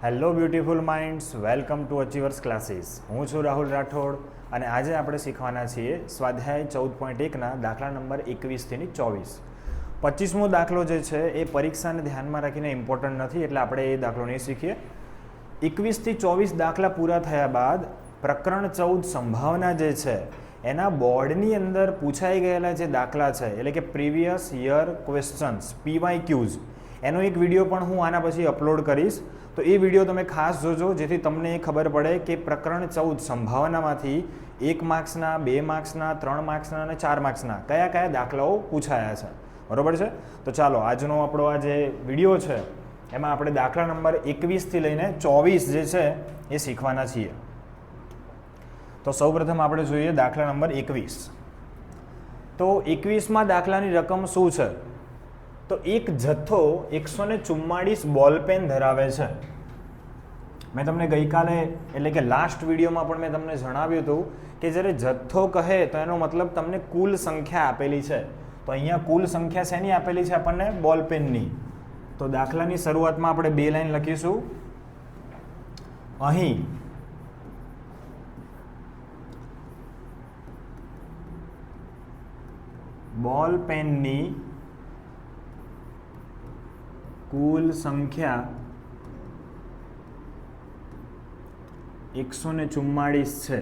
Hello beautiful minds, welcome to achievers classes. હું છું રાહુલ રાઠોડ અને આજે આપણે શીખવાના છીએ સ્વાધ્યાય 14.1ના દાખલા નંબર 21થી 24. 25મો દાખલો જે છે એ પરીક્ષાને ધ્યાનમાં રાખીને ઇમ્પોર્ટન્ટ નથી, એટલે આપણે એ દાખલો નહીં શીખીએ. 21થી 24 દાખલા પૂરા થયા બાદ પ્રકરણ 14 સંભાવના જે છે એના બોર્ડની અંદર પૂછાઈ ગયેલા જે દાખલા છે, એટલે કે પ્રીવિયસ યર ક્વેશ્ચન્સ PYQs, એનો એક વિડીયો પણ હું આના પછી અપલોડ કરીશ. તો એ વિડીયો તમે ખાસ જોજો, જેથી તમને એ ખબર પડે કે પ્રકરણ 14 સંભાવનામાંથી 1 માર્ક્સના, 2 માર્ક્સના, 3 માર્ક્સના અને 4 માર્ક્સના કયા કયા દાખલાઓ પૂછાયા છે. બરોબર છે? તો ચાલો આજનો આપણો આ જે વિડીયો છે એમાં આપણે દાખલા નંબર 21થી લઈને 24 જે છે એ શીખવાના છીએ. તો સૌપ્રથમ આપણે જોઈએ દાખલા નંબર 21. તો 21માં દાખલાની રકમ શું છે? તો એક જથ્થો 144 બોલપેન ધરાવે છે. મેં તમને ગઈકાલે એટલે કે લાસ્ટ વિડીયોમાં પણ મેં તમને જણાવ્યું હતું કે જ્યારે જથ્થો કહે તો એનો મતલબ તમને કુલ સંખ્યા આપેલી છે. તો અહીંયા કુલ સંખ્યા શેની આપેલી છે? આપણને બોલપેનની. તો દાખલાની શરૂઆતમાં આપણે 2 લાઈન લખીશું. અહીં બોલપેનની કુલ સંખ્યા 144 છે.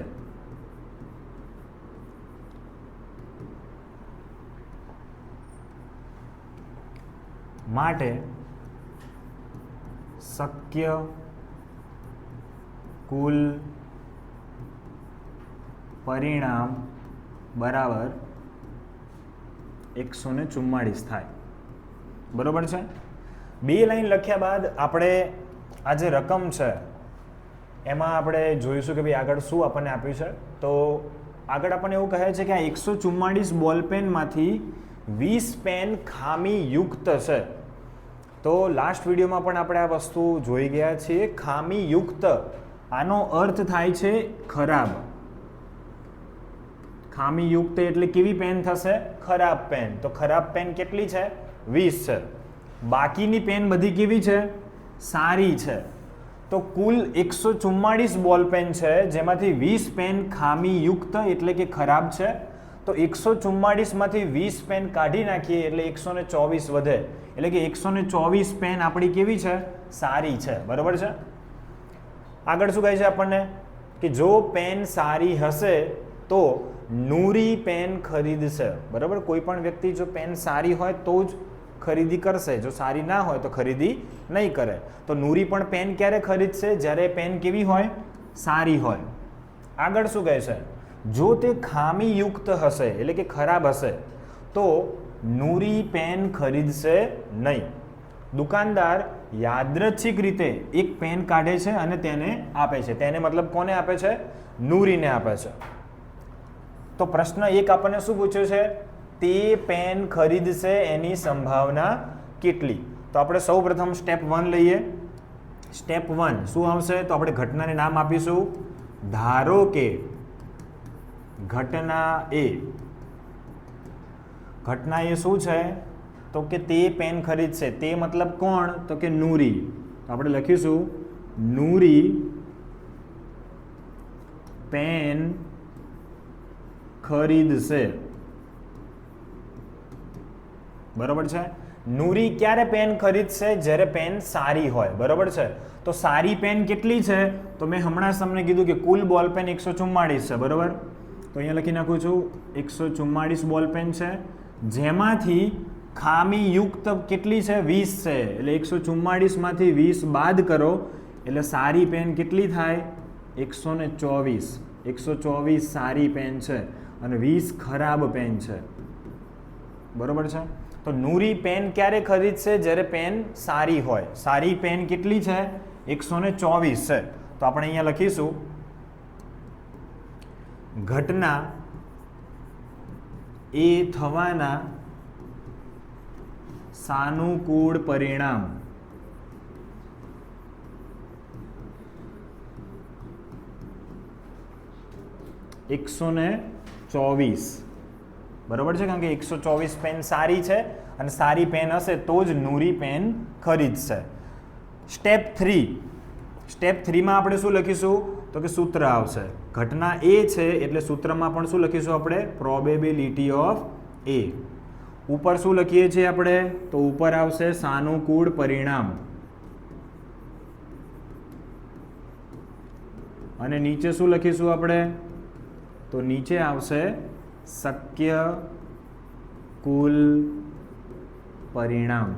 માટે શક્ય કુલ પરિણામ બરાબર 144 થાય. બરોબર છે? 2 લાઈન લખ્યા બાદ આપણે આ જે રકમ છે એમાં આપણે જોઈશું કે ભાઈ આગળ શું આપણને આપ્યું છે. તો આગળ આપણને એવું કહે છે કે આ 144 બોલપેનમાંથી 20 પેન ખામીયુક્ત છે. તો લાસ્ટ વિડીયોમાં પણ આપણે આ વસ્તુ જોઈ ગયા છીએ. ખામીયુક્ત આનો અર્થ થાય છે ખરાબ. ખામીયુક્ત એટલે કેવી પેન થશે? ખરાબ પેન. તો ખરાબ પેન કેટલી છે? 20 છે. બાકીની પેન બધી કેવી છે? સારી છે. તો કુલ 144 બોલપેન છે, જેમાંથી 20 પેન ખામીયુક્ત એટલે કે ખરાબ છે. તો 144માંથી 20 પેન કાઢી નાખીએ એટલે 124 વધે, એટલે કે 124 પેન આપણી કેવી છે? સારી છે. બરાબર છે? આગળ શું કહે છે આપણને કે જો પેન સારી હશે તો નૂરી પેન ખરીદશે. બરાબર? કોઈ પણ વ્યક્તિ જો પેન સારી હોય તો જ ખરીદી કરશે, જો સારી ના હોય તો ખરીદી નહીં કરે. તો નૂરી પણ પેન ક્યારે ખરીદશે? જ્યારે પેન કેવી હોય? સારી હોય. આગળ શું કહે છે? જો તે ખામીયુક્ત હશે એટલે કે ખરાબ હશે તો નૂરી પેન ખરીદશે નહીં. દુકાનદાર યાદચ્છિક રીતે એક પેન કાઢે છે અને તેને આપે છે. તેને મતલબ કોને આપે છે? નૂરીને આપે છે. તો પ્રશ્ન 1 આપણને શું પૂછ્યો છે? તે પેન ખરીદશે એની સંભાવના કેટલી? તો આપણે સૌ પ્રથમ સ્ટેપ 1 લઈએ. સ્ટેપ 1 શું આવશે? તો આપણે ઘટનાને નામ આપીશું. ધારો કે ઘટના એ. ઘટના એ શું છે? તો કે તે પેન ખરીદશે. તે મતલબ કોણ? તો કે નૂરી. તો આપણે લખીશું નૂરી પેન ખરીદશે. બરોબર છે? નૂરી ક્યારે પેન ખરીદશે? જ્યારે પેન સારી હોય. બરોબર છે? તો સારી પેન કેટલી છે? તો મેં હમણાં જ તમને કીધું કે કુલ બોલપેન 144 છે. બરોબર? તો અહીંયા લખી નાખું છું 144 બોલપેન છે, જેમાંથી ખામીયુક્ત કેટલી છે? 20 છે. એટલે 144માંથી 20 બાદ કરો એટલે સારી પેન કેટલી થાય? 124. 124 સારી પેન છે અને 20 ખરાબ પેન છે. બરોબર છે? તો નૂરી પેન ક્યારે ખરીદશે? જ્યારે પેન સારી હોય. સારી પેન કેટલી છે? 124 છે. તો આપણે અહીંયા લખીશું ઘટના એ થવાના સાનુકૂળ પરિણામ $124. બરોબર છે? કારણ કે 124 પેન સારી છે અને સારી પેન હશે તો જ નૂરી પેન ખરીદશે. સ્ટેપ 3 સ્ટેપ 3માં આપણે શું લખીશું તો કે સૂત્ર આવશે. ઘટના એ છે એટલે સૂત્રમાં પણ શું લખીશું આપણે? પ્રોબેબિલિટી ઓફ એ. ઉપર શું લખીએ છીએ આપણે? તો ઉપર આવશે સાનુકૂળ પરિણામ અને નીચે શું લખીશું આપણે? તો નીચે આવશે શક્ય કુલ પરિણામ.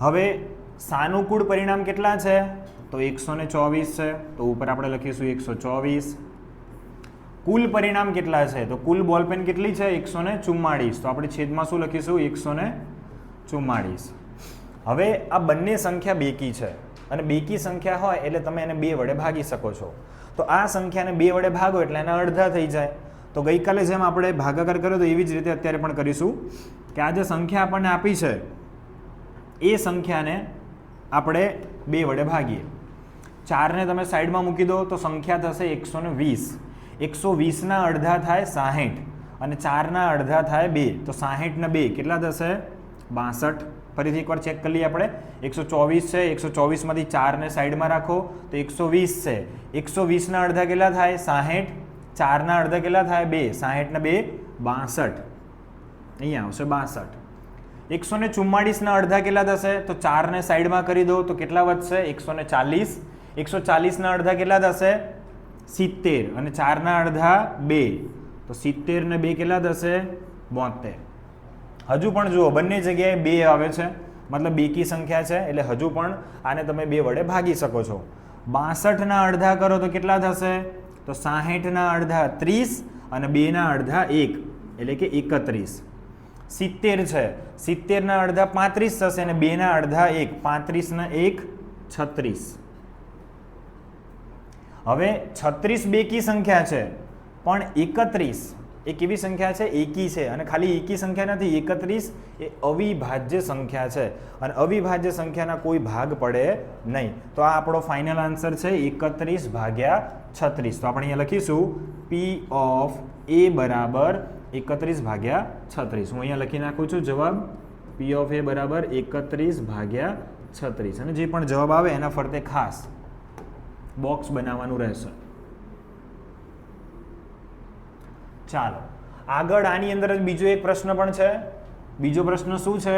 હવે સાનુકૂળ પરિણામ કેટલા છે? તો 124 છે, તો ઉપર આપણે લખીશું 124. કુલ પરિણામ કેટલા છે? તો કુલ બોલપેન કેટલી છે? 144, તો આપણે છેદમાં શું લખીશું? 144. હવે આ બંને સંખ્યા બેકી છે અને બેકી સંખ્યા હોય એટલે તમે એને 2 વડે ભાગી શકો છો. તો આ સંખ્યાને 2 વડે ભાગો એટલે એના અડધા થઈ જાય. તો ગઈકાલે જેમ આપણે ભાગાકાર કર્યો તો એવી જ રીતે અત્યારે પણ કરીશું કે આ જે સંખ્યા આપણને આપી છે એ સંખ્યાને આપણે 2 વડે ભાગીએ. 4ને તમે સાઈડમાં મૂકી દો તો સંખ્યા થશે 120. 120ના અડધા થાય 60 અને 4ના અડધા થાય 2, તો 60 ને 2 કેટલા થશે? 62. ફરીથી એકવાર ચેક કરી લઈએ આપણે. 124 છે, 124માંથી 4ને સાઈડમાં રાખો તો 120 છે. 120ના અડધા કેટલા થાય? 60. 4ના અડધા કેટલા થાય? 2. 60 ને 2 62. અહીંયા આવશે 62. 144ના અડધા કેટલા થશે? તો 4ને સાઈડમાં કરી દો તો કેટલા વધશે? 140. 140ના અડધા કેટલા થશે? 70 અને 4ના અડધા 2, તો 70 ને 2 કેટલા થશે? 72. હજુ પણ જુઓ બંને જગ્યાએ 2 આવે છે, મતલબ બેકી સંખ્યા છે એટલે હજુ પણ આને તમે 2 વડે ભાગી શકો છો. 62ના અડધા કરો તો કેટલા થશે? તો 60ના અડધા 30 અને 2ના અડધા 1 એટલે કે 31. 70 છે, 70ના અડધા 35 થશે અને 2ના અડધા 1, 35 ને 1 36. હવે 36 બેકી સંખ્યા છે પણ 31 એ કેવી સંખ્યા છે? એકી છે. અને ખાલી એકી સંખ્યા નથી, 31 એ અવિભાજ્ય સંખ્યા છે અને અવિભાજ્ય સંખ્યાના કોઈ ભાગ પડે નહીં. તો આ આપણો ફાઇનલ આન્સર છે 31 ભાગ્યા 36. તો આપણે અહીંયા લખીશું P ઓફ A બરાબર 31 ભાગ્યા 36. હું અહીંયા લખી નાખું છું જવાબ P ઓફ A બરાબર 31 ભાગ્યા 36. અને જે પણ જવાબ આવે એના ફરતે ખાસ બોક્સ બનાવવાનું રહેશે. ચાલો આગળ આની અંદર જ બીજો એક પ્રશ્ન પણ છે. બીજો પ્રશ્ન શું છે?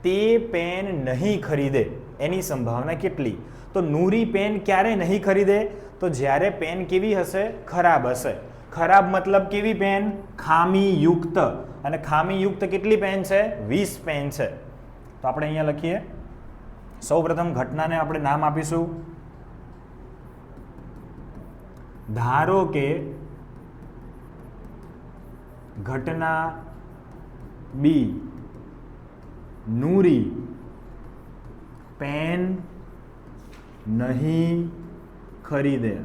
તે પેન નહીં ખરીદે એની સંભાવના કેટલી? તો નૂરી પેન ક્યારે નહીં ખરીદે? તો જ્યારે પેન કેવી હશે? ખરાબ હશે. ખરાબ મતલબ કેવી પેન? ખામીયુક્ત. અને ખામીયુક્ત કેટલી પેન છે? 20 પેન છે. તો આપણે અહીંયા લખીએ. સૌપ્રથમ ઘટનાને આપણે નામ આપીશું. ધારો કે ઘટના બી નૂરી પેન નહીં ખરીદે.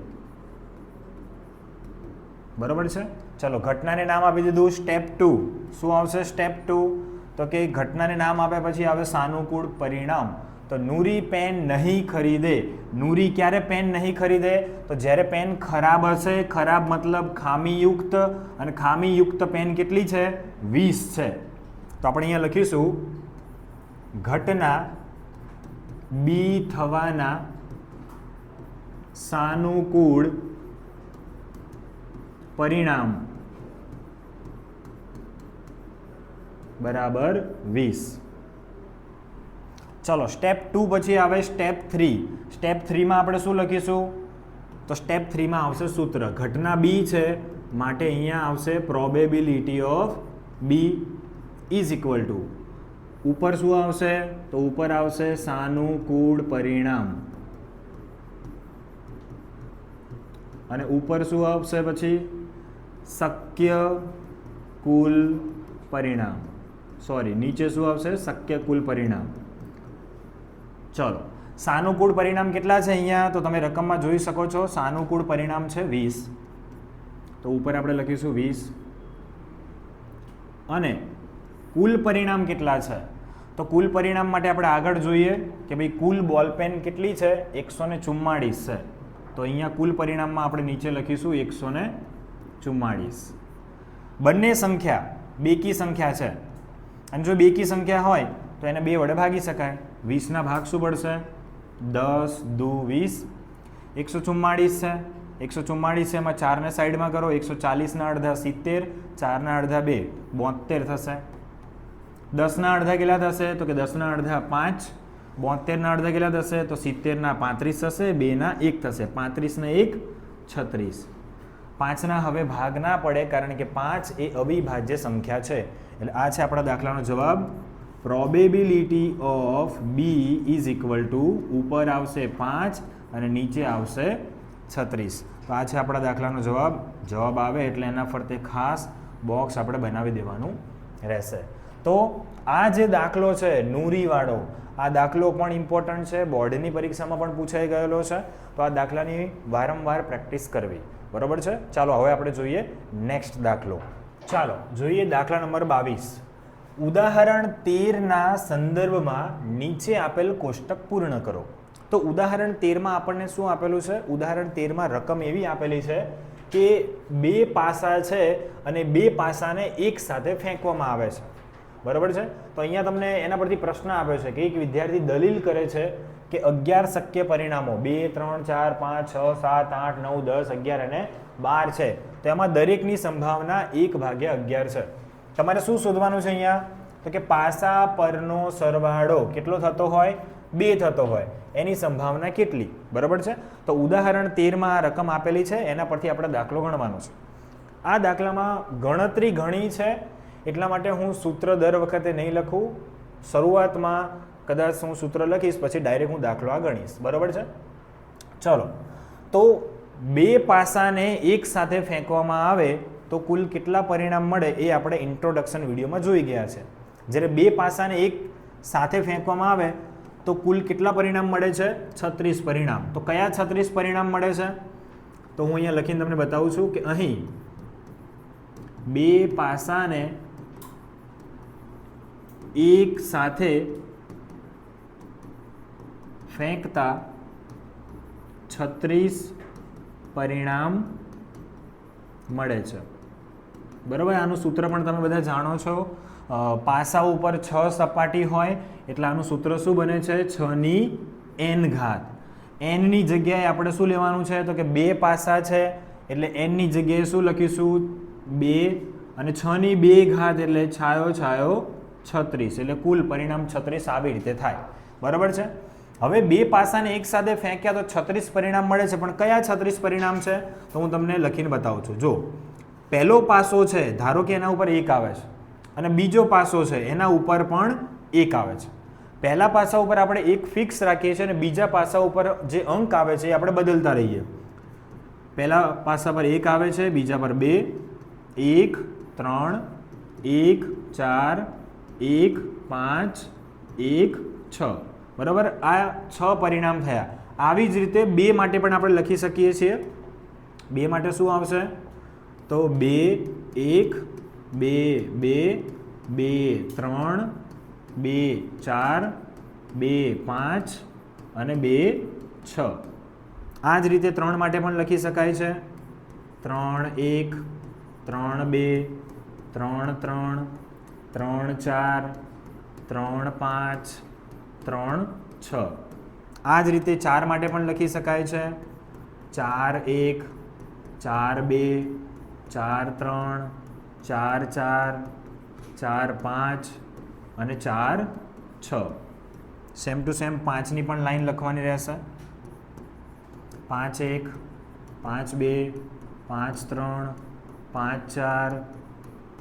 બરોબર છે. ચલો ઘટનાને નામ આપી દીધું. સ્ટેપ 2 શું આવશે? સ્ટેપ 2 તો કે ઘટનાને નામ આપ્યા પછી આવે સાનુકૂળ પરિણામ. તો નૂરી પેન નહીં ખરીદે. નૂરી ક્યારે પેન નહીં ખરીદે? તો જ્યારે પેન ખરાબ હશે. ખરાબ મતલબ ખામીયુક્ત અને ખામીયુક્ત પેન કેટલી છે? 20 છે. તો આપણે અહીંયા લખીશું ઘટના બી થવાના સાનુકૂળ પરિણામ બરાબર 20. ચલો સ્ટેપ 2 પછી આવે સ્ટેપ 3. સ્ટેપ 3માં આપણે શું લખીશું? તો સ્ટેપ 3માં આવશે સૂત્ર. ઘટના બી છે માટે અહીંયા આવશે probability of B is equal to ઉપર શું આવશે? તો ઉપર આવશે સાનુકૂળ પરિણામ અને ઉપર શું આવશે પછી? શક્ય કુલ પરિણામ. સોરી, નીચે શું આવશે? શક્ય કુલ પરિણામ. ચલો સાનુકૂળ પરિણામ કેટલા છે અહીંયા? તો તમે રકમમાં જોઈ શકો છો. સાનુકૂળ પરિણામ છે 20. તો ઉપર આપણે લખીશું 20 અને કુલ પરિણામ કેટલા છે? તો કુલ પરિણામ માટે આપણે આગળ જોઈએ કે ભાઈ કુલ બોલપેન કેટલી છે? 144 છે. તો અહીંયા કુલ પરિણામમાં આપણે નીચે લખીશું 144. બંને સંખ્યા બેકી સંખ્યા છે અને જો બેકી સંખ્યા હોય તો એને 2 વડે ભાગી શકાય. 20ના ભાગ શું પડશે? 10 દુ 20, 144 છે. 144 છે, એમાં 4ને સાઈડમાં કરો, 140ના અડધા 70, 4ના અડધા 2, 72 થશે. 10ના અડધા કેટલા થશે? તો કે 10ના અડધા 5, 72ના અડધા કેટલા થશે? તો 70ના 35 થશે, 2ના 1 થશે, 35 ને 1 36. 5ના હવે ભાગ ના પડે કારણ કે 5 એ અવિભાજ્ય સંખ્યા છે. એટલે આ છે આપણા દાખલાનો જવાબ. Probability of B is equal to ઉપર આવશે 5 અને નીચે આવશે 36. તો આ છે આપણા દાખલાનો જવાબ. જવાબ આવે એટલે એના ફરતે ખાસ બોક્સ આપણે બનાવી દેવાનું રહેશે. તો આ જે દાખલો છે નૂરીવાળો, આ દાખલો પણ ઇમ્પોર્ટન્ટ છે, બોર્ડની પરીક્ષામાં પણ પૂછાઈ ગયેલો છે. તો આ દાખલાની વારંવાર પ્રેક્ટિસ કરવી, બરાબર છે. ચાલો હવે આપણે જોઈએ નેક્સ્ટ દાખલો. ચાલો જોઈએ દાખલા નંબર 22. ઉદાહરણ 13ના સંદર્ભમાં નીચે આપેલ કોષ્ટક પૂર્ણ કરો. તો ઉદાહરણ 13માં આપણને શું આપેલું છે? ઉદાહરણ 13માં રકમ એવી આપેલી છે કે 2 પાસા છે અને 2 પાસાને એક સાથે ફેંકવામાં આવે છે, બરાબર છે. તો અહીંયા તમને એના પરથી પ્રશ્ન આપ્યો છે કે એક વિદ્યાર્થી દલીલ કરે છે કે 11 શક્ય પરિણામો 2, 3, 4, 5, 6, 7, 8, 9, 10, 11 અને 12 છે. તો એમાં દરેકની સંભાવના 1/11 છે. તમારે શું શોધવાનું છે અહીંયા? તો કે પાસા પરનો સરવાળો કેટલો થતો હોય? 2 થતો હોય. એની સંભાવના કેટલી? બરાબર છે. તો ઉદાહરણ 13માં આ રકમ આપેલી છે, એના પરથી આપણે દાખલો ગણવાનો છે. આ દાખલામાં ગણતરી ઘણી છે, એટલા માટે હું સૂત્ર દર વખતે નહીં લખું. શરૂઆતમાં કદાચ હું સૂત્ર લખીશ, પછી ડાયરેક્ટ હું દાખલો આ ગણીશ, બરાબર છે. ચલો, તો 2 પાસાને એક સાથે ફેંકવામાં આવે તો કુલ કેટલા પરિણામ મળે એ આપણે ઇન્ટ્રોડક્શન વિડીયોમાં જોઈ ગયા છે. જ્યારે 2 પાસાને એક સાથે ફેંકવામાં આવે તો કુલ કેટલા પરિણામ મળે છે? 36 પરિણામ. તો કયા 36 પરિણામ મળે છે? તો હું અહીંયા લખીને તમને બતાવું છું કે અહીં 2 પાસાને એક સાથે ફેંકતા 36 પરિણામ મળે છે, બરાબર. આનું સૂત્ર પણ તમે બધા જાણો છો. પાસા ઉપર 6 સપાટી હોય એટલે આનું સૂત્ર શું બને છે? 6ની n ઘાત. n ની જગ્યાએ આપણે શું લેવાનું છે? તો કે 2 પાસા છે એટલે n ની જગ્યાએ શું લખીશું? 2 અને 6ની 2 ઘાત એટલે છાયો 36, એટલે કુલ પરિણામ 36 આવી રીતે થાય, બરાબર છે. હવે 2 પાસાને એક સાથે ફેંક્યા તો 36 પરિણામ મળે છે, પણ કયા 36 પરિણામ છે? તો હું તમને લખીને બતાવું છું. જો પહેલો પાસો છે, ધારો કે એના ઉપર 1 આવે છે, અને બીજો પાસો છે એના ઉપર પણ 1 આવે છે. પહેલા પાસા ઉપર આપણે 1 ફિક્સ રાખીએ છીએ અને બીજા પાસા ઉપર જે અંક આવે છે એ આપણે બદલતા રહીએ. પહેલા પાસા પર 1 આવે છે, બીજા પર 2, 1, 3, 1, 4, 1, 5, 1, 6, બરાબર. આ 6 પરિણામ થયા. આવી જ રીતે 2 માટે પણ આપણે લખી શકીએ છીએ. 2 માટે શું આવશે? તો 2, 1, 2, 2, 2, 3, 2, 4, 2, 5 અને 2, 6. આ જ રીતે 3 માટે પણ લખી શકાય છે. 3, 1, 3, 2, 3, 3, 3, 4, 3, 5, 3, 6. આ જ રીતે 4 માટે પણ લખી શકાય છે. 4, 1, 4, 2, 4, 3, 4, 4, 4, 5 અને 4, 6. સેમ ટુ સેમ 5ની પણ લાઈન લખવાની રહેશે. 5, 1, 5, 2, 5, 3, 5, 4,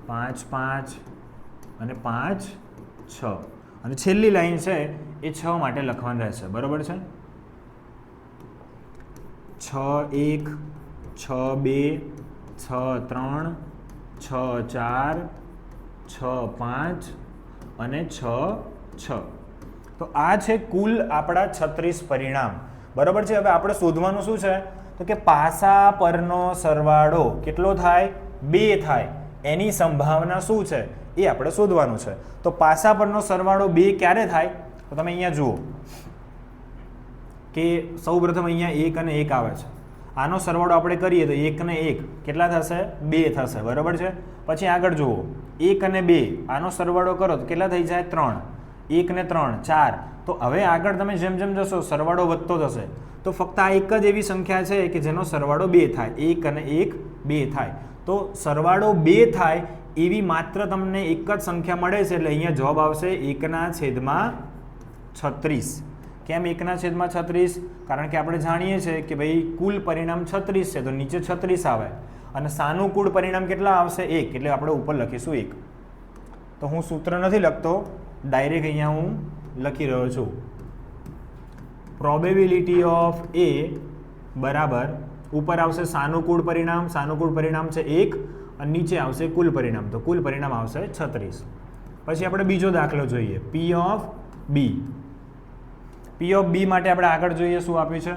5, 5 અને 5, 6. અને છેલ્લી લાઈન છે એ 6 માટે લખવાની રહેશે, બરાબર છે. 6, 1, 6, 2, 6, 3, 6, 4, 6, 5 અને 6, 6. તો આ છે કુલ આપણા 36 પરિણામ, બરાબર છે. હવે આપણે શોધવાનું શું છે? તો કે પાસા પરનો સરવાળો કેટલો થાય? 2 થાય. એની સંભાવના શું છે એ આપણે શોધવાનું છે. તો પાસા પરનો સરવાળો 2 ક્યારે થાય? તો તમે અહીંયા જુઓ કે સૌપ્રથમ અહીંયા 1 અને 1 આવે છે. આનો સરવાળો આપણે કરીએ તો 1 ને 1 કેટલા થશે? 2 થશે, બરાબર છે. પછી આગળ જુઓ 1 અને 2 આનો સરવાળો કરો તો કેટલા થઈ જાય? 3. 1 ને 3 4. તો હવે આગળ તમે જેમ જેમ જશો સરવાળો વધતો જશે. તો ફક્ત આ એક જ એવી સંખ્યા છે કે જેનો સરવાળો 2 થાય. 1 અને 1 2 થાય. તો સરવાળો 2 થાય એવી માત્ર તમને એક જ સંખ્યા મળે છે, એટલે અહીંયા જવાબ આવશે 1/36. કેમ 1/36? કારણ કે આપણે જાણીએ છીએ કે ભાઈ કુલ પરિણામ 36 છે, તો નીચે 36 આવે અને સાનુકૂળ પરિણામ કેટલા આવશે? 1. એટલે આપણે ઉપર લખીશું 1. તો હું સૂત્ર નથી લખતો, ડાયરેક્ટ અહીંયા હું લખી રહ્યો છું. પ્રોબેબિલિટી ઓફ એ બરાબર ઉપર આવશે સાનુકૂળ પરિણામ છે 1 અને નીચે આવશે કુલ પરિણામ, તો કુલ પરિણામ આવશે 36. પછી આપણે બીજો દાખલો જોઈએ, પી ઓફ બી. પી ઓફ બી માટે આપણે આગળ જોઈએ શું આપ્યું છે.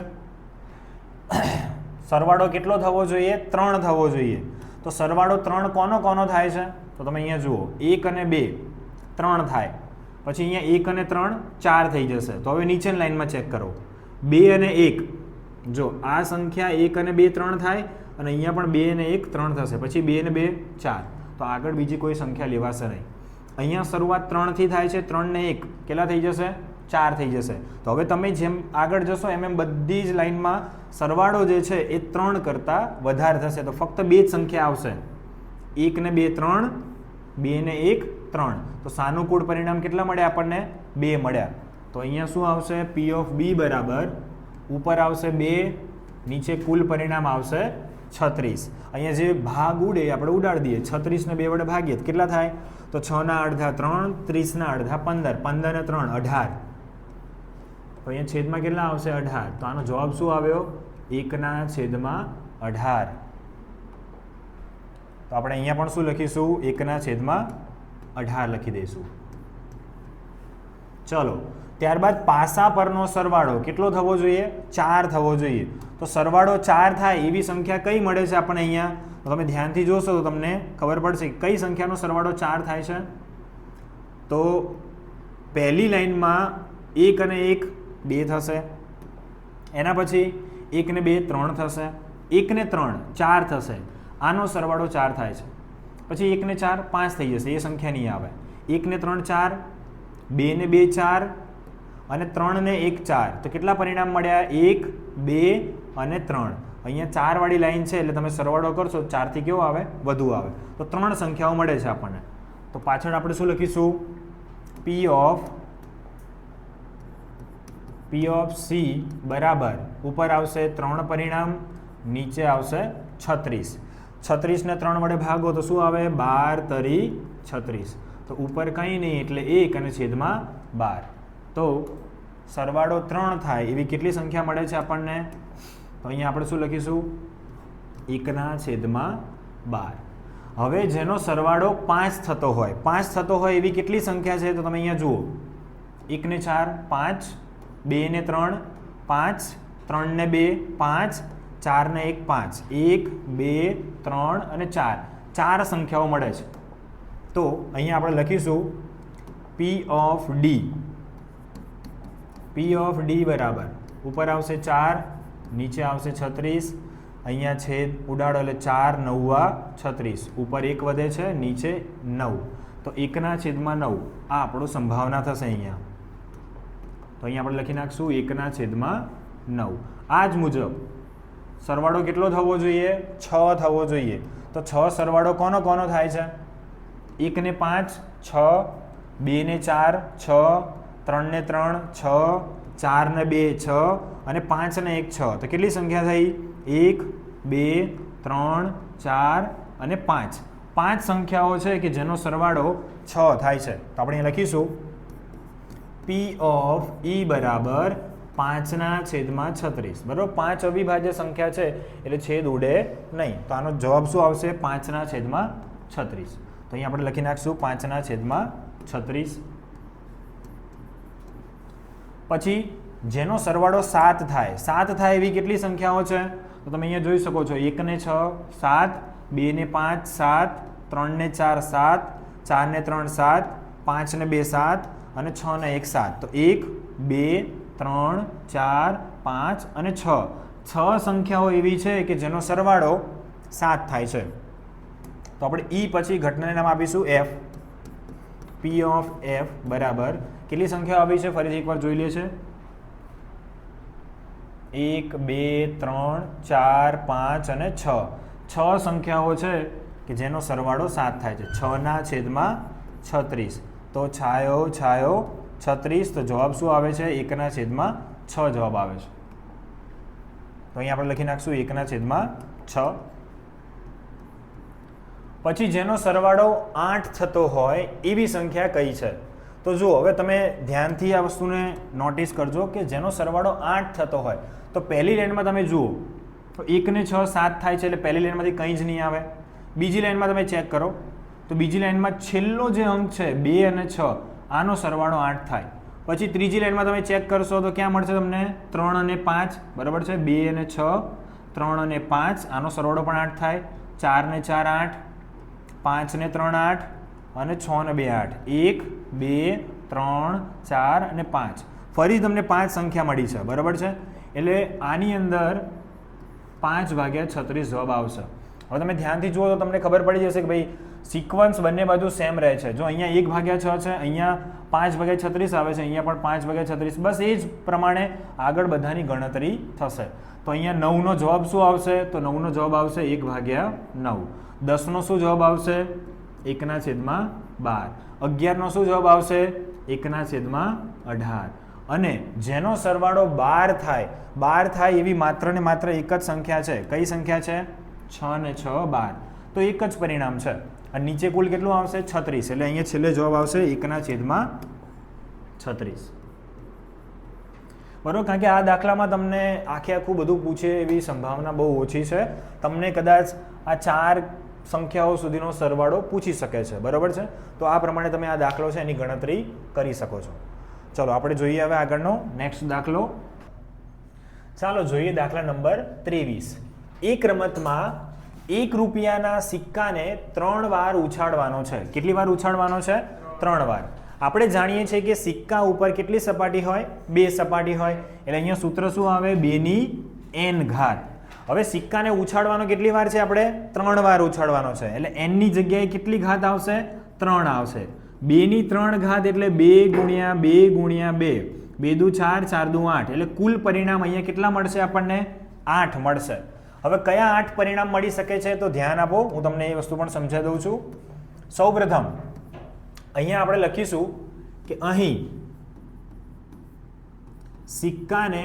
સરવાળો કેટલો થવો જોઈએ? 3 થવો જોઈએ. તો સરવાળો 3 કોનો થાય છે? તો તમે અહીંયા જુઓ 1 અને 2 3 થાય. પછી અહીંયા 1 અને 3 4 થઈ જશે. તો હવે નીચેની લાઈનમાં ચેક કરો, 2 અને 1. જો આ સંખ્યા 1 અને 2 3 થાય અને અહીંયા પણ 2 અને 1 3 થશે. પછી 2 અને 2 4. તો આગળ બીજી કોઈ સંખ્યા લેવાશે નહીં. અહીંયા શરૂઆત 3 થી થાય છે, 3 ને 1 કેટલા થઈ જશે? 4 થઈ જશે. તો હવે તમે જેમ આગળ જશો એમ બધી જ લાઈનમાં સરવાળો જે છે એ 3 કરતાં વધારે થશે. તો ફક્ત 2 જ સંખ્યા આવશે, 1 ને 2 3, 2 ને 1 3. તો સાનુકૂળ પરિણામ કેટલા મળ્યા આપણને? 2 મળ્યા. તો અહીંયા શું આવશે? પી ઓફ બી બરાબર ઉપર આવશે 2, નીચે કુલ પરિણામ આવશે 36. અહીંયા જે ભાગ ઉડે આપણે ઉડાડી દઈએ, 36 ને 2 વડે ભાગીએ કેટલા થાય? તો 6 ના અડધા 3, 30 ના અડધા 15, 15 ને 3 18. તો અહીંયા છેદમાં કેટલા આવશે? 18. તો આનો જવાબ શું આવ્યો? 1/18. તો આપણે અહીંયા પણ શું લખીશું? 1/18 લખી દઈશું. ચલો, ત્યારબાદ પાસા પરનો સરવાળો કેટલો થવો જોઈએ? 4 થવો જોઈએ. તો સરવાળો 4 થાય એવી સંખ્યા કઈ મળે છે આપણને અહીંયા? તો તમે ધ્યાનથી જોશો તો તમને ખબર પડશે કઈ સંખ્યાનો સરવાળો 4 થાય છે. તો પહેલી લાઈનમાં 1 અને 1 2 થશે, એના પછી 1 ને 2 3 થશે, 1 ને 3 4 થશે. આનો સરવાળો 4 થાય છે. પછી 1 ને 4 5 થઈ જશે, એ સંખ્યા નહીં આવે. 1 ને 3 4, 2 ને 2 4 અને 3 ને 1 4. તો કેટલા પરિણામ મળ્યા? 1 2 અને 3. અહીંયા 4 વાળી લાઈન છે એટલે તમે સરવાળો કરશો 4 થી કેવો આવે? વધુ આવે. તો 3 સંખ્યાઓ મળે છે આપણને. તો પાછળ આપણે શું લખીશું? પી ઓફ સી બરાબર ઉપર આવશે 3 પરિણામ, નીચે આવશે 36. 36 ને 3 વડે ભાગો તો શું આવે? 12 તરી 36. તો ઉપર કંઈ નહીં એટલે 1 અને છેદમાં 12. તો સરવાળો 3 થાય એવી કેટલી સંખ્યા મળે છે આપણને? તો અહીંયા આપણે શું લખીશું? 1/12. હવે જેનો સરવાળો 5 થતો હોય એવી કેટલી સંખ્યા છે? તો તમે અહીંયા જુઓ, 1 ને 4 5, 2 ને 3 5, 3 ને 2 5, 4 ને 1 5, 1 2 3 અને 4. 4 સંખ્યાઓ મળે છે. તો અહીંયા આપણે લખીશું પી ઓફ ડી બરાબર ઉપર આવશે 4, નીચે આવશે 36. અહીંયા છેદ ઉડાડો એટલે 4 9 36. ઉપર 1 વધે છે, નીચે 9. તો 1/9 આ આપણો સંભાવના થશે અહીંયા. તો અહીંયા આપણે લખી નાખશું 1/9. આ જ મુજબ સરવાળો કેટલો થવો જોઈએ? 6 થવો જોઈએ. તો 6 સરવાળો કોનો થાય છે? 1 ને 5 6, 2 ને 4 6, 3 ને 3 6, 4 ને 2 6 અને 5 ને 1 6. તો કેટલી સંખ્યા થઈ? 1 2 3 4 અને 5. 5 સંખ્યાઓ છે કે જેનો સરવાળો 6 થાય છે. તો આપણે અહીં લખીશું પી ઓફ ઈ બરાબર 5/36. બરાબર, 5 અવિભાજ્ય સંખ્યા છે એટલે છેદ ઉડે નહીં. તો આનો જવાબ શું આવશે? 5/36. તો અહીં આપણે લખી નાખશું 5/36. પછી જેનો સરવાળો 7 થાય એવી કેટલી સંખ્યાઓ છે? તો તમે અહીંયા જોઈ શકો છો, 1 ને 6 7, 2 ને 5 7, 3 ને 4 7, 4 ને 3 7, 5 ને 2 7 અને 6 ને 1 7. તો 1 2 3 4 5 અને 6 સંખ્યાઓ એવી છે કે જેનો સરવાળો 7 થાય છે. તો આપણે ઈ પછી ઘટનાને નામ આપીશું એફ. પી ઓફ એફ બરાબર કેટલી સંખ્યાઓ આવી છે ફરીથી એકવાર જોઈ લે છે 1 2 3 4 5 અને 6 સંખ્યાઓ છે કે જેનો સરવાળો 7 થાય છે 6/36 તો છાયો 36 તો જવાબ શું આવે છે 1/6 જવાબ આવે છે તો અહીં આપણે લખી નાખશું 1/6 પછી જેનો સરવાળો 8 થતો હોય એવી સંખ્યા કઈ છે તો જુઓ હવે તમે ધ્યાનથી આ વસ્તુને નોટિસ કરજો કે જેનો સરવાળો 8 થતો હોય તો પહેલી લાઈનમાં તમે જુઓ તો 1 ને 6 7 થાય છે એટલે પહેલી લાઈનમાંથી કંઈ જ નહીં આવે બીજી લાઈનમાં તમે ચેક કરો તો બીજી લાઈનમાં છેલ્લો જે અંક છે 2 અને 6 આનો સરવાળો 8 થાય પછી ત્રીજી લાઈનમાં તમે ચેક કરશો તો ક્યાં મળશે તમને 3 અને 5 બરાબર છે 2 અને 6 3 અને 5 આનો સરવાળો પણ 8 થાય 4 ને 4 8 5 ને 3 8 અને 6 ને 2 8 1 2 3 4 અને 5 ફરી તમને 5 સંખ્યા મળી છે બરાબર છે એટલે આની અંદર 5/36 જવાબ આવશે હવે તમે ધ્યાનથી જુઓ તો તમને ખબર પડી જશે કે ભાઈ સિક્વન્સ બંને બાજુ સેમ રહે છે જો અહીંયા 1/6 છે અહીંયા 5/36 આવે છે અહીંયા પણ 5/36 બસ એ જ પ્રમાણે આગળ બધાની ગણતરી થશે તો અહીંયા 9નો જવાબ શું આવશે તો 9નો જવાબ આવશે 1/9 10નો શું જવાબ આવશે 1/12 11નો શું જવાબ આવશે 1/18 અને જેનો સરવાળો 12 થાય એવી માત્ર ને માત્ર એક જ સંખ્યા છે કઈ સંખ્યા છે 6 ને 6 12 તો એક જ પરિણામ છે અને નીચે કુલ કેટલું આવશે 36 એટલે અહીંયા છેલ્લે જવાબ આવશે 1/36 બરાબર કારણ કે આ દાખલામાં તમને આખું બધું પૂછે એવી સંભાવના બહુ ઓછી છે તમને કદાચ આ 4 સંખ્યાઓ સુધીનો સરવાળો પૂછી શકે છે બરાબર છે તો આ પ્રમાણે તમે આ દાખલો છે એની ગણતરી કરી શકો છો ચલો આપણે જોઈએ હવે આગળનો નેક્સ્ટ દાખલો ચાલો જોઈએ દાખલા નંબર 23 એક રમતમાં 1 રૂપિયાના સિક્કાને 3 વાર ઉછાળવાનો છે કેટલી વાર ઉછાળવાનો છે 3 વાર આપણે જાણીએ છીએ કે સિક્કા ઉપર કેટલી સપાટી હોય 2 સપાટી હોય એટલે અહીંયા સૂત્ર શું આવે 2n ઘાત હવે સિક્કાને ઉછાળવાનો કેટલી વાર છે આપણે 3 વાર ઉછાળવાનો છે એટલે n ની જગ્યાએ કેટલી ઘાત આવશે 3 આવશે 2 ની 3 ઘાત એટલે 2 ગુણ્યા 2 ગુણ્યા 2 2 દુ 4 4 દુ 8 એટલે કુલ પરિણામ અહીંયા કેટલા મળશે આપણને 8 મળશે હવે કયા 8 પરિણામ મળી શકે છે તો ધ્યાન આપો હું તમને એ વસ્તુ પણ સમજાવી દઉં છું સૌપ્રથમ અહીંયા આપણે લખીશું કે અહીં સિક્કાને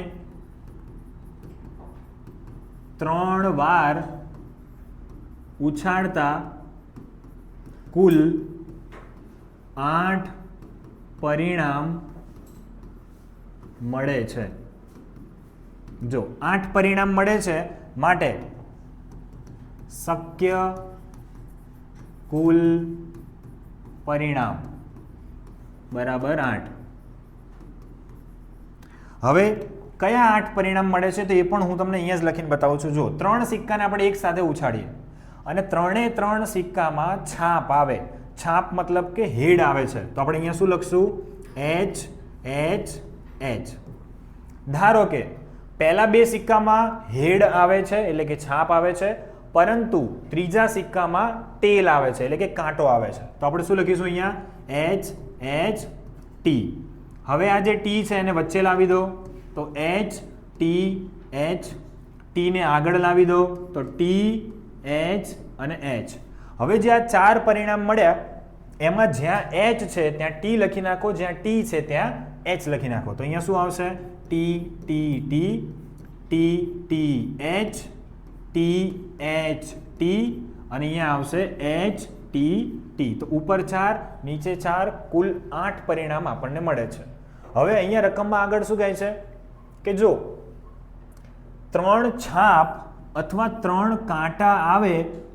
3 વાર ઉછાળતા કુલ 8 પરિણામ મળે છે જો 8 પરિણામ મળે છે માટે શક્ય કુલ પરિણામ બરાબર 8 હવે કયા 8 પરિણામ મળે છે તો એ પણ હું તમને અહીંયા જ લખીને બતાવું છું જો 3 સિક્કાને આપણે એક સાથે ઉછાળીએ અને 3 સિક્કામાં છાપ આવે છાપ મતલબ કે હેડ આવે છે તો આપણે અહીંયા શું લખશું H H H ધારો કે પહેલા 2 સિક્કામાં હેડ આવે છે એટલે કે છાપ આવે છે પરંતુ ત્રીજા સિક્કામાં ટેલ આવે છે એટલે કે કાંટો આવે છે તો આપણે શું લખીશું અહીંયા H H T હવે આ જે T છે એને વચ્ચે લાવી દો તો H T H T ને આગળ લાવી દો તો T H અને H હવે જે આ 4 પરિણામ મળ્યા એમાં જ્યાં H છે ત્યાં T લખી નાખો જ્યાં T છે ત્યાં H લખી નાખો તો અહીંયા શું આવશે T T T T T H T H T અને અહીંયા આવશે H T T તો ઉપર 4 નીચે 4 કુલ 8 પરિણામ આપણને મળે છે હવે અહીંયા રકમમાં આગળ શું કહે છે કે જો 3 છાપ અથવા 3 કાંટા આવે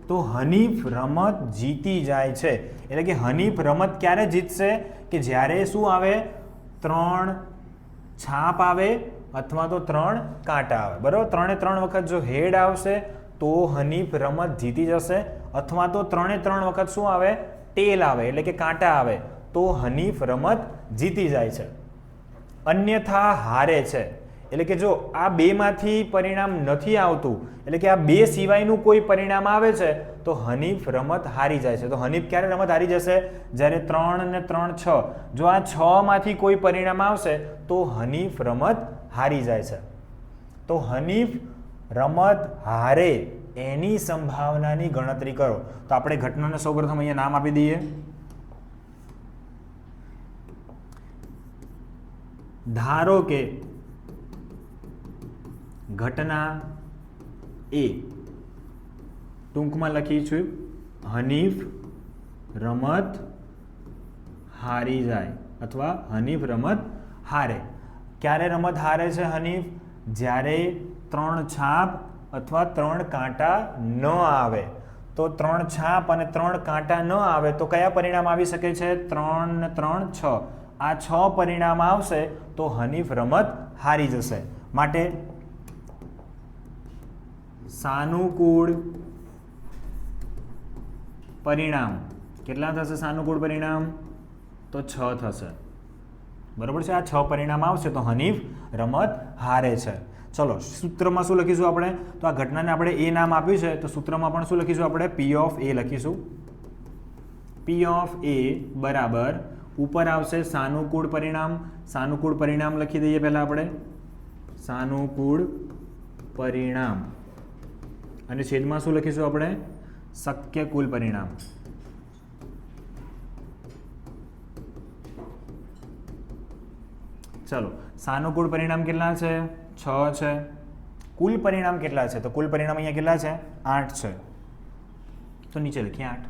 તો હનીફ રમત જીતી જાય છે એટલે કે હનીફ રમત ક્યારે જીતશે કે જ્યારે શું આવે 3 છાપ આવે અથવા તો 3 કાંટા આવે બરાબર 3 વખત જો હેડ આવશે તો હનીફ રમત જીતી જશે અથવા તો 3 વખત શું આવે ટેલ આવે એટલે કે કાંટા આવે તો હનીફ રમત જીતી જાય છે અન્યથા હારે છે એટલે કે જો આ બેમાંથી પરિણામ નથી આવતું એટલે કે આ બે સિવાયનું કોઈ પરિણામ આવે છે તો હનીફ રમત હારી જાય છે. તો હનીફ ક્યારે રમત હારી જશે? જ્યારે 3 ને 3 6. જો આ 6 માંથી કોઈ પરિણામ આવશે તો હનીફ રમત હારી જાય છે. તો હનીફ રમત હારે એની સંભાવનાની ગણતરી કરો. તો આપણે ઘટનાને સૌપ્રથમ અહીંયા નામ આપી દઈએ. ધારો કે ઘટના એ, ટૂંકમાં લખીશું હનીફ રમત હારી જાય અથવા હનીફ રમત હારે. ક્યારે રમત હારે છે હનીફ? જ્યારે 3 છાપ અથવા 3 કાંટા ન આવે. તો 3 છાપ અને 3 કાંટા ન આવે તો કયા પરિણામ આવી શકે છે? 3 ને 3 6. આ 6 પરિણામ આવશે તો હનીફ રમત હારી જશે. માટે સાનુકૂળ પરિણામ કેટલા થશે? સાનુકૂળ પરિણામ તો 6 થશે. બરાબર છે? આ 6 પરિણામ આવશે તો હનીફ રમત હારે છે. ચલો સૂત્રમાં શું લખીશું આપણે? તો આ ઘટનાને આપણે એ નામ આપ્યું છે તો સૂત્રમાં પણ શું લખીશું આપણે? P of A લખીશું. P of A બરાબર ઉપર આવશે સાનુકૂળ પરિણામ. સાનુકૂળ પરિણામ લખી દઈએ પહેલા આપણે. સાનુકૂળ પરિણામ અને છેદમાં શું લખીશું આપણે? શક્ય કુલ પરિણામ. ચલો સાનુકૂળ પરિણામ કેટલા છે? 6 છે. કુલ પરિણામ કેટલા છે? તો કુલ પરિણામ અહીંયા કેટલા છે? 8 છે. તો નીચે લખીએ 8.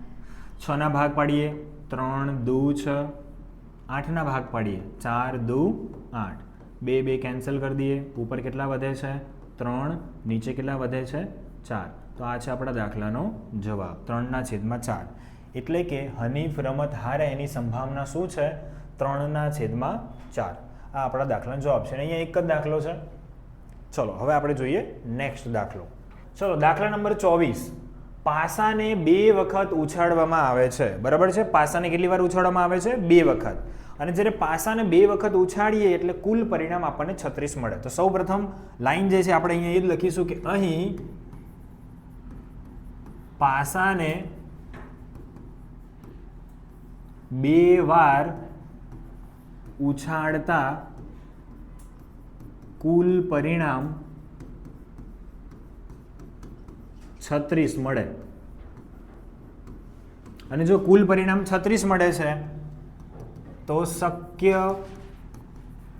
6 ના ભાગ પાડીએ 3 2 6. 8 ના ભાગ પાડીએ 4 2 8. 2 2 કેન્સલ કરી દઈએ. ઉપર કેટલા વધે છે? 3. નીચે કેટલા વધે છે? 4. તો આ છે આપણા દાખલાનો જવાબ 3/4. એટલે કે હનીફ રમત હારે એની સંભાવના શું છે? 3/4. આ આપણા દાખલાનો જવાબ છે. અહીંયા એક જ દાખલો છે. ચલો હવે આપણે જોઈએ નેક્સ્ટ દાખલો. ચલો દાખલા નંબર 24. પાસાને 2 વખત ઉછાળવામાં આવે છે. બરાબર છે? પાસાને કેટલી વાર ઉછાળવામાં આવે છે? 2 વખત. અને જ્યારે પાસાને 2 વખત ઉછાળીએ એટલે કુલ પરિણામ આપણને 36 મળે. તો સૌ પ્રથમ લાઈન જે છે આપણે અહીંયા એ જ લખીશું કે અહીં પાસાને 2 વાર ઉછાળતા કુલ પરિણામ 36 મળે. અને જો કુલ પરિણામ 36 મળે છે તો શક્ય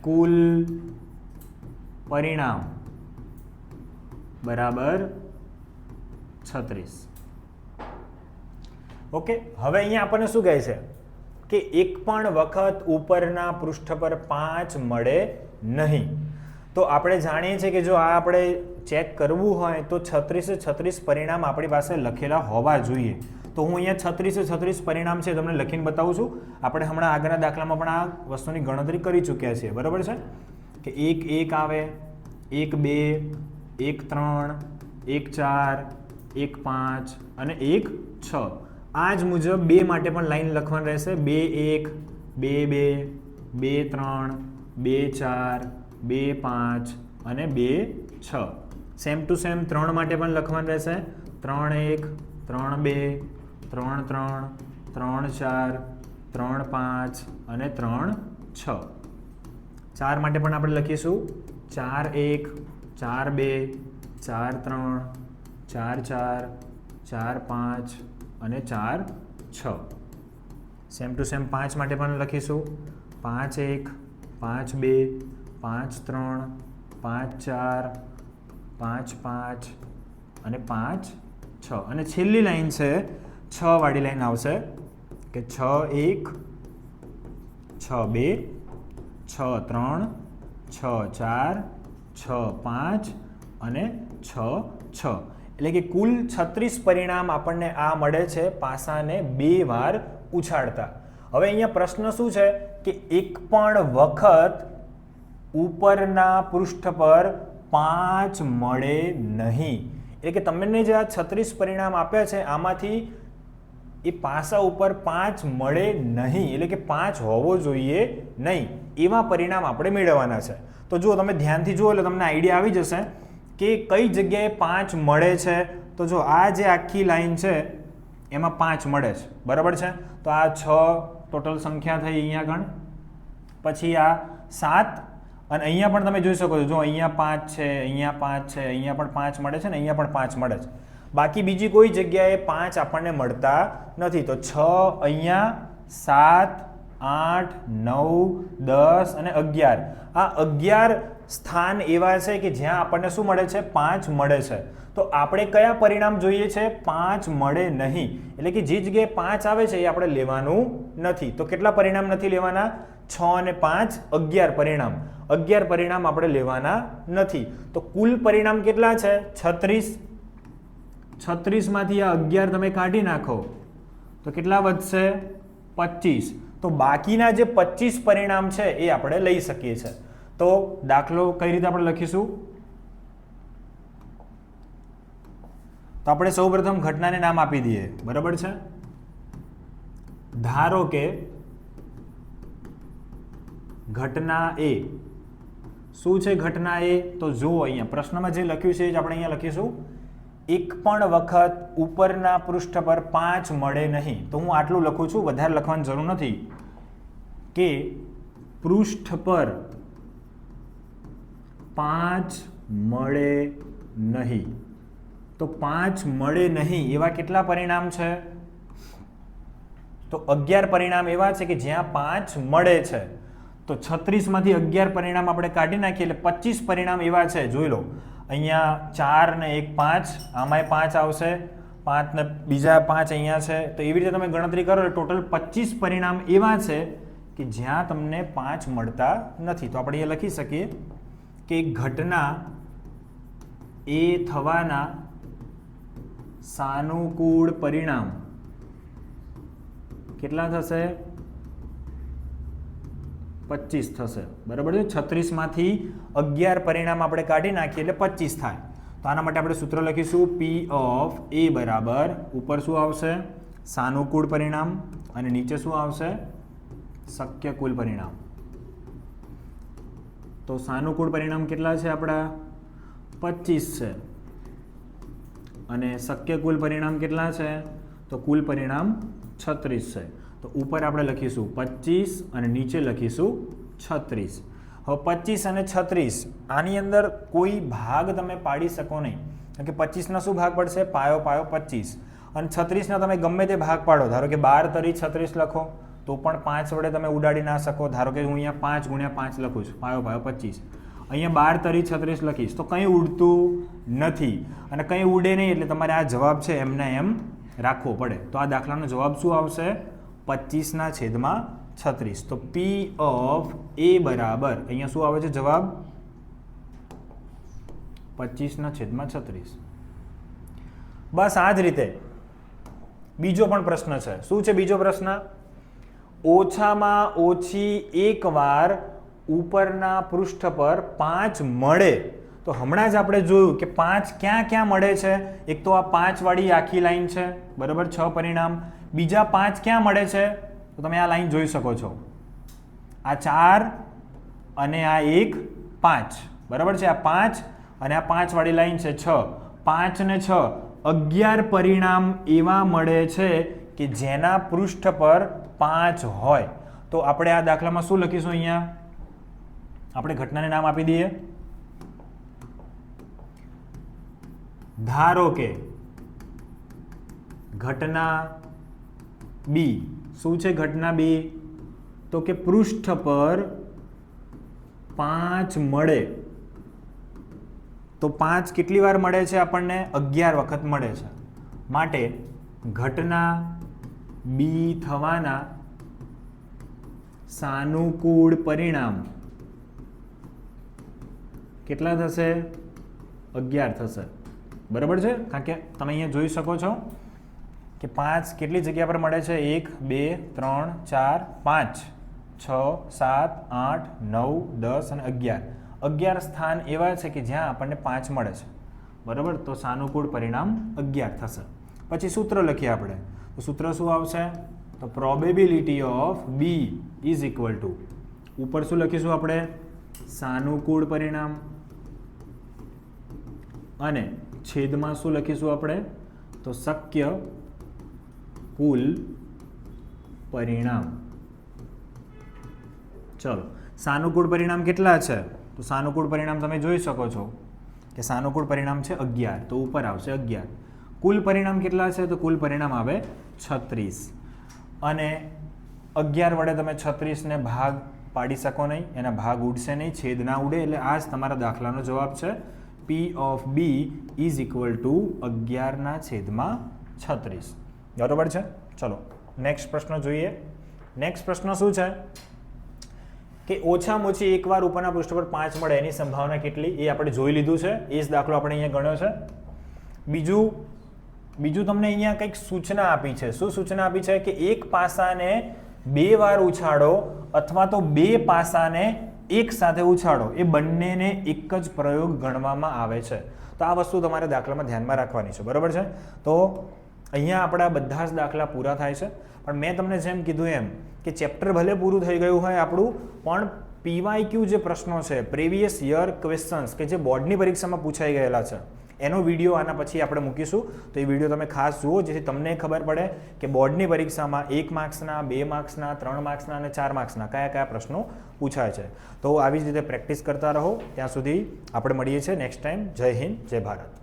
કુલ પરિણામ બરાબર 36. ઓકે. હવે અહીંયા આપણને શું કહે છે કે એક પણ વખત ઉપરના પૃષ્ઠ પર 5 મળે નહીં. તો આપણે જાણીએ છીએ કે જો આ આપણે ચેક કરવું હોય તો 36 પરિણામ આપણી પાસે લખેલા હોવા જોઈએ. તો હું અહીંયા 36 પરિણામ છે તમને લખીને બતાવું છું. આપણે હમણાં આગળના દાખલામાં પણ આ વસ્તુની ગણતરી કરી ચૂક્યા છીએ. બરાબર છે? કે 1 1 આવે, 1 2, 1 3, 1 4, 1 5 અને 1 6. આ જ મુજબ 2 માટે પણ લાઈન લખવાની રહેશે. 2 1, 2 2, 2 3, 2 4, 2 5 અને 2 6. સેમ ટુ સેમ 3 માટે પણ લખવાનું રહેશે. 3 1, 3 2, 3 3, 3 4, 3 5 અને 3 6. 4 માટે પણ આપણે લખીશું 4 1, 4 2, 4 3, 4 4, 4 5 અને 4 6. સેમ ટુ સેમ 5 માટે પણ લખીશું 5 1, 5 2, 5 3, 5 4, 5 5 અને 5 6. અને છેલ્લી લાઈન છે 6 વાળી લાઈન આવશે કે 6 1, 6 2, 6 3, 6 4, 6 5 અને 6 6. એટલે કે કુલ 36 પરિણામ આપણને આ મળે છે પાસાને 2 વાર ઉછાળતા. હવે અહીંયા પ્રશ્ન શું છે કે એક પણ વખત ઉપરના પૃષ્ઠ પર 5 મળે નહીં. એટલે કે તમને જે આ 36 પરિણામ આપ્યા છે આમાંથી એ પાસા ઉપર 5 મળે નહીં. એટલે કે 5 હોવો જોઈએ નહીં એવા પરિણામ આપણે મેળવવાના છે. તો જુઓ તમે ધ્યાનથી જુઓ એટલે તમને આઈડિયા આવી જશે કે કઈ જગ્યાએ 5 મળે છે. તો જો આ જે આખી લાઈન છે એમાં 5 મળે છે, બરાબર છે. તો આ 6 ટોટલ સંખ્યા થઈ અહીંયા ગણ, પછી આ 7 અને અહીંયા પણ તમે જોઈ શકો છો, જો અહીંયા 5 છે, અહીંયા 5 છે, અહીંયા પણ 5 મળે છે ને અહીંયા પણ 5 મળે છે. બાકી બીજી કોઈ જગ્યાએ 5 આપણને મળતા નથી. તો 6 અહીંયા, 7, 8, 9, 10 અને 11. આ 11 સ્થાન એવા છે કે જ્યાં આપણને શું મળે છે? 5 મળે છે. તો આપણે કયા પરિણામ જોઈએ છે? 5 મળે નહીં. એટલે કે જે જગ્યાએ 5 આવે છે એ આપણે લેવાનું નથી. તો કેટલા પરિણામ નથી લેવાના? 6 અને 5 11 પરિણામ. 11 પરિણામ આપણે લેવાના નથી. તો કુલ પરિણામ કેટલા છે? 36. 36 માંથી આ 11 તમે કાઢી નાખો તો કેટલા વધશે? 25. તો બાકીના જે 25 પરિણામ છે એ આપણે લઈ શકીએ છીએ. તો દાખલો કઈ રીતે આપણે લખીશું? તો આપણે સૌપ્રથમ ઘટનાને નામ આપી દઈએ, બરાબર છે. ધારો કે ઘટના એ. શું છે ઘટના એ? તો જુઓ અહીંયા પ્રશ્નમાં જે લખ્યું છે એ જ આપણે અહીંયા લખીશું. એક પણ વખત ઉપરના પૃષ્ઠ પર 5 મળે નહીં. તો હું આટલું લખું છું, વધારે લખવાની જરૂર નથી. કે પૃષ્ઠ પર 5 મળે નહીં. તો 5 મળે નહીં એવા કેટલા પરિણામ છે? તો 11 પરિણામ એવા છે કે જ્યાં 5 મળે છે. તો 36 માંથી 11 પરિણામ આપણે કાઢી નાખીએ એટલે 25 પરિણામ એવા છે. જોઈ લો, અહીંયા 4 ને 1 5, આમાંય 5 આવશે, 5 ને બીજા 5 અહીંયા છે. તો એવી રીતે તમે ગણતરી કરો એટલે ટોટલ 25 પરિણામ એવા છે કે જ્યાં તમને 5 મળતા નથી. તો આપણે એ લખી શકીએ કે ઘટના એ થવાના સાનુકૂળ પરિણામ કેટલા થશે? 25 થશે, બરાબર છે. 36 માંથી 11 પરિણામ આપણે કાઢી નાખીએ એટલે 25 થાય. તો આના માટે આપણે સૂત્ર લખીશું P ઓફ A બરાબર, ઉપર શું આવશે? સાનુકૂળ પરિણામ અને નીચે શું આવશે? શક્ય કુલ પરિણામ. તો સાનુકૂળ પરિણામ કેટલા છે આપણા? 25 છે. અને શક્ય કુલ પરિણામ કેટલા છે? તો કુલ પરિણામ 36 છે. તો ઉપર આપણે લખીશું 25 અને નીચે લખીશું 36. હવે 25 અને 36 આની અંદર કોઈ ભાગ તમે પાડી શકો નહીં, કારણ કે 25 ના શું ભાગ પડશે? પાયો પાયો 25. અને 36 ના તમે ગમે તે ભાગ પાડો, ધારો કે 12 તરી 36 લખો તો પણ 5 વડે તમે ઉડાડી ના શકો. ધારો કે હું અહીંયા 5 ગુણ્યા 5 લખું છું, પાયો પાયો 25. અહીંયા 12 તરી 36 લખીશ તો કંઈ ઉડતું નથી, અને કંઈ ઉડે નહીં એટલે તમારે આ જવાબ છે એમને એમ રાખવો પડે. તો આ દાખલાનો જવાબ શું આવશે? 25/36. તો P ઓફ A બરાબર અહીંયા શું આવે છે જવાબ? 25/36. બસ આ જ રીતે બીજો પણ પ્રશ્ન છે. શું છે બીજો પ્રશ્ન? ઓછામાં ઓછી એક વાર ઉપરના પૃષ્ઠ પર 5 મળે. તો હમણાં જ આપણે જોયું કે 5 ક્યાં ક્યાં મળે છે? એક તો આ 5 વાળી આખી લાઈન છે, બરાબર, 6 પરિણામ. બીજા 5 ક્યાં મળે છે? તો તમે આ લાઈન જોઈ શકો છો, આ 4 અને આ 1 5, બરાબર છે. આ 5 અને આ 5 વાળી લાઈન છે 6. 5 ને 6 11 પરિણામ એવા મળે છે કે જેના પૃષ્ઠ પર 5 હોય. તો આપણે આ દાખલામાં શું લખીશું? અહીંયા આપણે ઘટનાને નામ આપી દઈએ. ધારો કે ઘટના બી. શું છે ઘટના બી? તો કે પૃષ્ઠ પર 5 મળે. તો 5 કેટલી વાર મળે છે આપણને? 11 વખત મળે છે. માટે ઘટના બી થવાના સાનુકૂળ પરિણામ કેટલા થશે? 11 થશે, બરાબર છે. કારણ કે તમે અહીંયા જોઈ શકો છો કે 5 કેટલી જગ્યા પર મળે છે? 1 2 3 4 5 6 7 8 9 10 અને 11. 11 સ્થાન એવા છે કે જ્યાં આપણને 5 મળે છે, બરાબર. તો સાનુકૂળ પરિણામ 11 થશે. પછી સૂત્ર લખીએ આપણે. તો સૂત્ર શું આવશે? તો probability of B is equal to, ઉપર શું લખીશું આપણે? સાનુકૂળ પરિણામ, અને છેદમાં શું લખીશું આપણે? તો શક્ય કુલ પરિણામ. ચલો, સાનુકૂળ પરિણામ કેટલા છે? તો સાનુકૂળ પરિણામ તમે જોઈ શકો છો કે સાનુકૂળ પરિણામ છે 11, તો ઉપર આવશે 11. કુલ પરિણામ કેટલા છે? તો કુલ પરિણામ આવે 36. અને 11 વડે તમે 36ને ભાગ પાડી શકો નહીં, એના ભાગ ઉડશે નહીં, છેદ ના ઉડે, એટલે આ જ તમારા દાખલાનો જવાબ છે. P of B is equal two 11/36. બરોબર છે? ચલો નેક્સ્ટ પ્રશ્ન જોઈએ. નેક્સ્ટ પ્રશ્ન શું છે કે ઓછામાં ઓછી એકવાર ઉપરના પૃષ્ઠ પર 5 મળે એની સંભાવના કેટલી? એ આપણે જોઈ લીધું છે, એ જ દાખલો આપણે અહીંયા ગણ્યો છે. બીજું તમને અહીંયા કંઈક સૂચના આપી છે. શું સૂચના આપી છે? કે એક પાસાને 2 વાર ઉછાળો અથવા તો 2 પાસાને એક સાથે ઉછાળો, એ બંનેને એક જ પ્રયોગ ગણવામાં આવે છે. તો આ વસ્તુ તમારે દાખલામાં ધ્યાનમાં રાખવાની છે. બરાબર છે? તો અહીંયા આપણા બધા જ દાખલા પૂરા થાય છે. પણ મેં તમને જેમ કીધું એમ કે ચેપ્ટર ભલે પૂરું થઈ ગયું હોય આપણું, પણ PYQ જે પ્રશ્નો છે, પ્રીવિયસ યર ક્વેશ્ચન્સ, કે જે બોર્ડની પરીક્ષામાં પૂછાઈ ગયેલા છે, એનો વિડીયો આના પછી આપણે મૂકીશું. તો એ વિડીયો તમે ખાસ જુઓ, જેથી તમને ખબર પડે કે બોર્ડની પરીક્ષામાં 1 માર્ક્સના, 2 માર્ક્સના, 3 માર્ક્સના અને 4 માર્ક્સના કયા પ્રશ્નો પૂછાય છે. તો આવી જ રીતે પ્રેક્ટિસ કરતા રહો. ત્યાં સુધી આપણે મળીએ છીએ નેક્સ્ટ ટાઈમ. જય હિન્દ, જય ભારત.